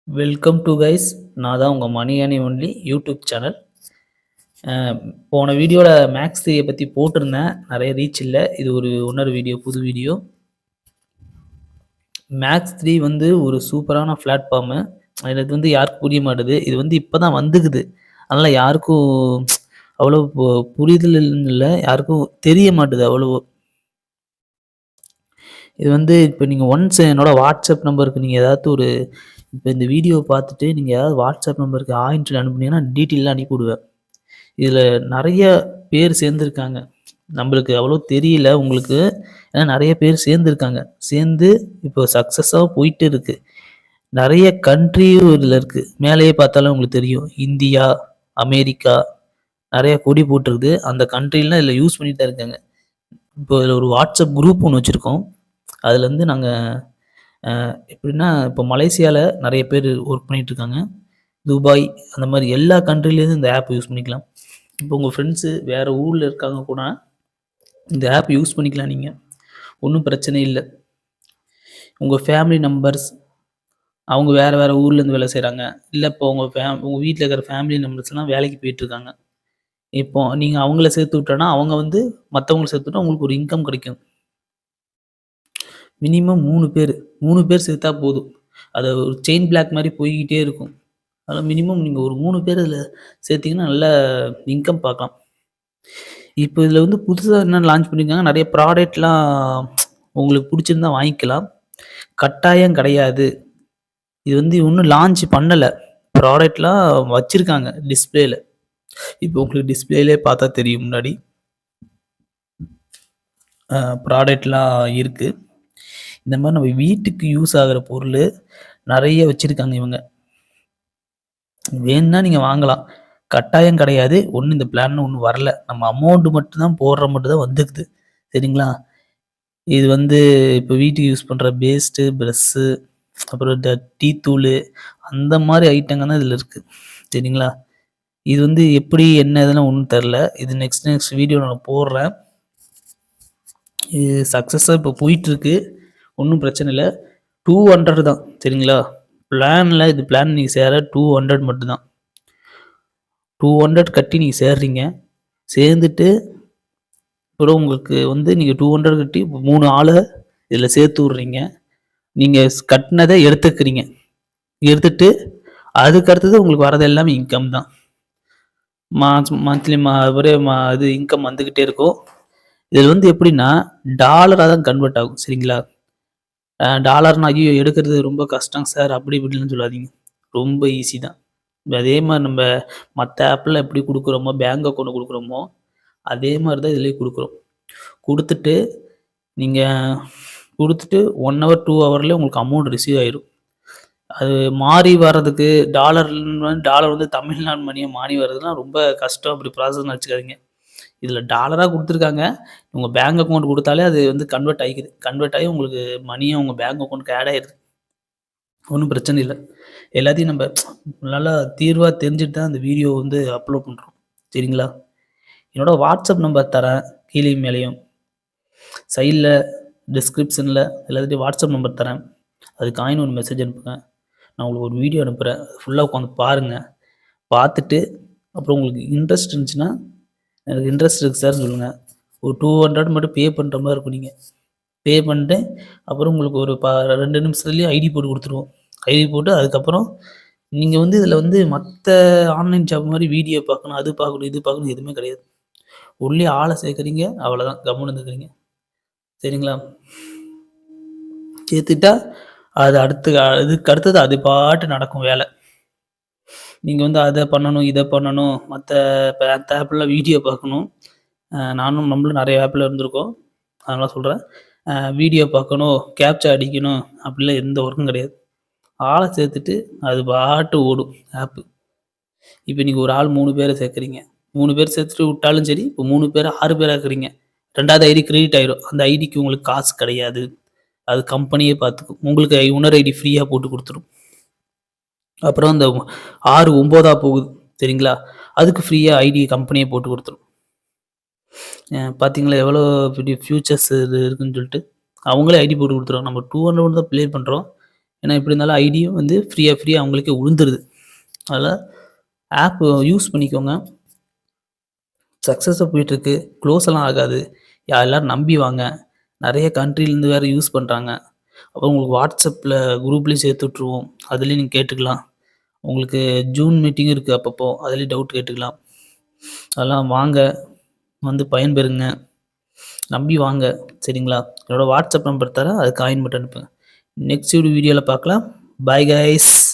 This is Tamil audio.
Welcome to guys. நான் தான் உங்கள் மணி அணி ஒன்லி யூடியூப் சேனல். போன வீடியோவில் மேக்ஸ் த்ரீயை பற்றி போட்டிருந்தேன். நிறைய ரீச் இல்லை. இது ஒரு இன்னொரு வீடியோ, புது வீடியோ. மேக்ஸ் த்ரீ வந்து ஒரு சூப்பரான பிளாட்ஃபார்மு. இது வந்து யாருக்கும் புரிய மாட்டுது. இது வந்து இப்போ தான் வந்துக்குது. அதனால் யாருக்கும் அவ்வளோ புரிதல் இல்லை, யாருக்கும் தெரிய மாட்டுது அவ்வளோ. இது வந்து இப்போ நீங்கள் ஒன்ஸ் என்னோடய வாட்ஸ்அப் நம்பருக்கு நீங்கள் ஏதாவது ஒரு இப்போ இந்த வீடியோவை பார்த்துட்டு நீங்கள் ஏதாவது வாட்ஸ்அப் நம்பருக்கு ஆயின்ட்டு அனுப்புனீங்கன்னா டீட்டெயிலாம் அனுப்பிவிடுவேன். இதில் நிறைய பேர் சேர்ந்துருக்காங்க. நம்மளுக்கு அவ்வளோ தெரியல உங்களுக்கு. ஏன்னா நிறைய பேர் சேர்ந்துருக்காங்க. சேர்ந்து இப்போ சக்ஸஸாக போயிட்டு இருக்கு. நிறைய கண்ட்ரியும் இதில் இருக்குது. மேலேயே பார்த்தாலும் உங்களுக்கு தெரியும். இந்தியா, அமெரிக்கா நிறைய கொடி போட்டிருக்குது. அந்த கண்ட்ரிலாம் இதில் யூஸ் பண்ணிட்டு தான் இருக்காங்க. இப்போ இதில் ஒரு வாட்ஸ்அப் குரூப் ஒன்று வச்சுருக்கோம். அதில் வந்து நாங்கள் எப்படின்னா இப்போ மலேசியாவில் நிறைய பேர் ஒர்க் பண்ணிகிட்ருக்காங்க. துபாய் அந்த மாதிரி எல்லா கண்ட்ரிலேருந்து இந்த ஆப் யூஸ் பண்ணிக்கலாம். இப்போ உங்கள் ஃப்ரெண்ட்ஸு வேறு ஊரில் இருக்காங்க கூட இந்த ஆப் யூஸ் பண்ணிக்கலாம். நீங்கள் ஒன்றும் பிரச்சனை இல்லை. உங்கள் ஃபேமிலி நம்பர்ஸ் அவங்க வேறு வேறு ஊர்லேருந்து வேலை செய்கிறாங்க. இல்லை இப்போ உங்கள் வீட்டில் இருக்கிற ஃபேமிலி மெம்பர்ஸ்லாம் வேலைக்கு போயிட்டுருக்காங்க. இப்போ நீங்கள் அவங்கள சேர்த்து விட்டோன்னா அவங்க வந்து மற்றவங்கள சேர்த்து விட்டா உங்களுக்கு ஒரு இன்கம் கிடைக்கும். மினிமம் 3 பேர் சேர்த்தா போதும். அது ஒரு செயின் பிளாக் மாதிரி போய்கிட்டே இருக்கும். அதில் மினிமம் நீங்கள் ஒரு 3 பேர் இதில் சேர்த்திங்கன்னா நல்ல இன்கம் பார்க்கலாம். இப்போ இதில் வந்து புதுசாக என்ன லான்ச் பண்ணியிருக்காங்க, நிறைய ப்ராடக்ட்லாம் உங்களுக்கு பிடிச்சிருந்தா வாங்கிக்கலாம். கட்டாயம் கிடையாது. இது வந்து இன்னும் லான்ச் பண்ணலை. ப்ராடக்ட்லாம் வச்சுருக்காங்க டிஸ்பிளேல. இப்போ உங்களுக்கு டிஸ்பிளேலே பார்த்தா தெரியும். முன்னாடி ப்ராடக்ட்லாம் இருக்குது. இந்த மாதிரி நம்ம வீட்டுக்கு யூஸ் ஆகிற பொருள் நிறைய வச்சுருக்காங்க இவங்க. வேணும்னா நீங்கள் வாங்கலாம். கட்டாயம் கிடையாது. ஒன்றும் இந்த பிளான் ஒன்றும் வரல. நம்ம அமௌண்ட்டு மட்டும்தான் போடுற மட்டும் தான் வந்துக்குது. சரிங்களா? இது வந்து இப்போ வீட்டுக்கு யூஸ் பண்ணுற பேஸ்ட்டு, ப்ரஷ்ஷு, அப்புறம் இந்த டீ தூள் அந்த மாதிரி ஐட்டங்க தான் இதில் இருக்குது. சரிங்களா? இது வந்து எப்படி என்ன இதெல்லாம் ஒன்றும் தெரில. இது நெக்ஸ்ட் வீடியோ நான் போடுறேன். இது சக்ஸஸாக இப்போ போயிட்டுருக்கு. ஒன்றும் பிரச்சனை இல்லை. 200 தான். சரிங்களா? இது பிளான் நீங்கள் சேர 200 மட்டும்தான். 200 கட்டி நீங்கள் சேர்றீங்க. சேர்ந்துட்டு அப்புறம் உங்களுக்கு வந்து நீங்கள் 200 கட்டி 3 ஆளை இதில் சேர்த்து விட்றீங்க. நீங்கள் கட்டினதை எடுத்துக்கிறீங்க. எடுத்துட்டு அதுக்கு அடுத்தது உங்களுக்கு வரது எல்லாமே இன்கம் தான். மந்த்லி ஒரே இது இன்கம் வந்துக்கிட்டே இருக்கும். இதில் வந்து எப்படின்னா டாலராக தான் கன்வெர்ட் ஆகும். சரிங்களா? டாலர்னா ஐயோ எடுக்கிறது ரொம்ப கஷ்டம் சார் அப்படி இப்படின்னு சொல்லாதீங்க. ரொம்ப ஈஸி தான். அதே மாதிரி நம்ம மற்ற ஆப்பில் எப்படி கொடுக்குறோமோ, பேங்க் அக்கௌண்ட் கொடுக்குறோமோ அதே மாதிரி தான் இதுலேயும் கொடுக்குறோம். கொடுத்துட்டு நீங்கள் 1 ஹவர் 2 ஹவர்லேயே உங்களுக்கு அமௌண்ட் ரிசீவ் ஆயிடும். அது மாறி வர்றதுக்கு டாலர் வந்து தமிழ்நாடு மணியை மாறி வர்றதுலாம் ரொம்ப கஷ்டம். அப்படி ப்ராசஸ்ன்னு வச்சுக்காதீங்க. இதில் டாலராக கொடுத்துருக்காங்க. உங்கள் பேங்க் அக்கௌண்ட் கொடுத்தாலே அது வந்து கன்வெர்ட் ஆகிக்குது. கன்வெர்ட் ஆகி உங்களுக்கு மணியை உங்கள் பேங்க் அக்கௌண்ட்டுக்கு ஆட் ஆகிடுது. ஒன்றும் பிரச்சனை இல்லை. எல்லாத்தையும் நம்ம நல்லா தீர்வாக தெரிஞ்சுட்டு தான் அந்த வீடியோ வந்து அப்லோட் பண்ணுறோம். சரிங்களா? என்னோடய வாட்ஸ்அப் நம்பர் தரேன். கீழே மேலேயும் சைடில் டிஸ்கிரிப்ஷனில் எல்லாத்தையும் வாட்ஸ்அப் நம்பர் தரேன். அதுக்கு காயின் ஒரு மெசேஜ் அனுப்புங்க. நான் உங்களுக்கு ஒரு வீடியோ அனுப்புகிறேன். ஃபுல்லாக உட்காந்து பாருங்கள். பார்த்துட்டு அப்புறம் உங்களுக்கு இன்ட்ரெஸ்ட் இருந்துச்சுன்னா எனக்கு இன்ட்ரெஸ்ட் இருக்குது சார் சொல்லுங்கள். ஒரு 200 மட்டும் பே பண்ணுற மாதிரி இருக்கும். நீங்கள் பே பண்ணிட்டு அப்புறம் உங்களுக்கு ஒரு 2 நிமிஷத்துலேயே ஐடி போட்டு கொடுத்துருவோம். ஐடி போட்டு அதுக்கப்புறம் நீங்கள் வந்து இதில் வந்து மற்ற ஆன்லைன் ஜாப் மாதிரி வீடியோ பார்க்கணும், அது பார்க்கணும், இது பார்க்கணும் எதுவுமே கிடையாது. ஒன்லி ஆளை சேர்க்குறீங்க, அவ்வளோதான். கம்முன்னு இருந்துக்கிறீங்க. சரிங்களா? சேர்த்துட்டா அது அதுக்கு அடுத்தது அது பாட்டு நடக்கும் வேலை. நீங்கள் வந்து அதை பண்ணணும், இதை பண்ணணும், மற்ற ஆப்லாம் வீடியோ பார்க்கணும். நம்மளும் நிறைய ஆப்பில் இருந்திருக்கோம். அதனால் சொல்கிறேன். வீடியோ பார்க்கணும், கேப்ச்சா அடிக்கணும் அப்படிலாம் எந்த ஒர்க்கும் கிடையாது. ஆளை சேர்த்துட்டு அது பாட்டு ஓடும் ஆப்பு. இப்போ நீங்கள் ஒரு ஆள் 3 பேரை சேர்க்குறீங்க. 3 பேர் சேர்த்துட்டு விட்டாலும் சரி, இப்போ 3 பேரை 6 பேர் ஆக்குறீங்க. 2வது ஐடி கிரெடிட் ஆயிடும். அந்த ஐடிக்கு உங்களுக்கு காசு கிடையாது. அது கம்பெனியே பார்த்துக்கும். உங்களுக்கு இன்னொரு ஐடி ஃப்ரீயாக போட்டு கொடுத்துரும். அப்புறம் அந்த 6 9ஆ போகுது. சரிங்களா? அதுக்கு ஃப்ரீயாக ஐடி கம்பெனியே போட்டு கொடுத்துரும். பார்த்தீங்களா எவ்வளோ பெரிய ஃபியூச்சர்ஸ் இது இருக்குன்னு சொல்லிட்டு. அவங்களே ஐடி போட்டு கொடுத்துருவாங்க. நம்ம 200 தான் ப்ளே பண்ணுறோம். ஏன்னா எப்படி இருந்தாலும் ஐடியும் வந்து ஃப்ரீயா அவங்களுக்கே உழுந்துருது. அதனால ஆப் யூஸ் பண்ணிக்கோங்க. சக்ஸஸா போயிட்டுருக்கு. க்ளோஸ் எல்லாம் ஆகாது. எல்லாரும் நம்பி வாங்க. நெறைய கண்ட்ரிலேருந்து வேற யூஸ் பண்றாங்க. அப்புறம் உங்களுக்கு WhatsAppல குரூப்லயும் சேர்த்து விட்டுருவோம். அதுலயும் நீங்க கேட்டுக்கலாம். உங்களுக்கு ஜூம் மீட்டிங் இருக்கு அப்பப்போ. அதுலயும் டவுட் கேட்டுக்கலாம். அதெல்லாம் வாங்க. வந்து பயன்பெறுங்க. நம்பி வாங்க. சரிங்களா? என்னோட WhatsApp நம்பர் தரேன். அதுக்கு காயின் மட்டும் அனுப்புங்க. நெக்ஸ்ட் வீடியோல பார்க்கலாம். Bye guys.